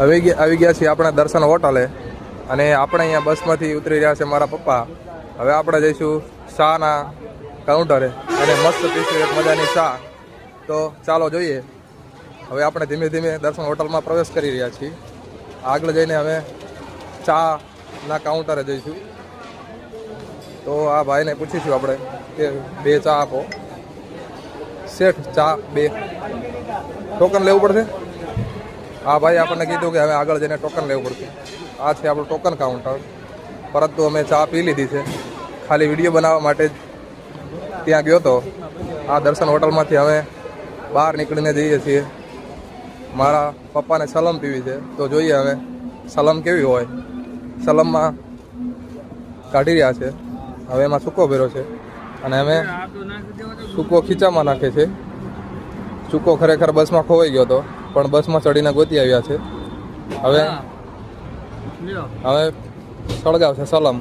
આવી ગયા છીએ આપણે દર્શન હોટલે અને આપણે અહીંયા બસમાંથી ઉતરી રહ્યા છે મારા પપ્પા. હવે આપણે જઈશું શાના કાઉન્ટરે અને મસ્ત પીશું એક મજાની ચા. તો ચાલો જોઈએ. હવે આપણે ધીમે ધીમે દર્શન હોટલમાં પ્રવેશ કરી રહ્યા છીએ. આગળ જઈને અમે ચાના કાઉન્ટરે જઈશું. તો આ ભાઈને પૂછીશું આપણે કે 2 ચા આપો. શેઠ ચા 2. ટોકન લેવું પડશે? હા ભાઈ આપણને કીધું કે હવે આગળ જઈને ટોકન લેવું પડશે. આ છે આપણું ટોકન કાઉન્ટર. પરંતુ અમે ચા પી લીધી છે. ખાલી વિડીયો બનાવવા માટે જ ત્યાં ગયો હતો. આ દર્શન હોટલમાંથી અમે બહાર નીકળીને જઈએ છીએ. મારા પપ્પાને સલમ પીવી છે તો જોઈએ હવે સલમ કેવી હોય. સલમમાં કાઢી રહ્યા છે. હવે એમાં સૂકો ભર્યો છે અને અમે સૂકો ખીચામાં નાખે છે. સૂકો ખરેખર બસમાં ખોવાઈ ગયો હતો પણ બસમાં ચડીને ગોતી આવ્યા છે. હવે સળગાવશે સલમ.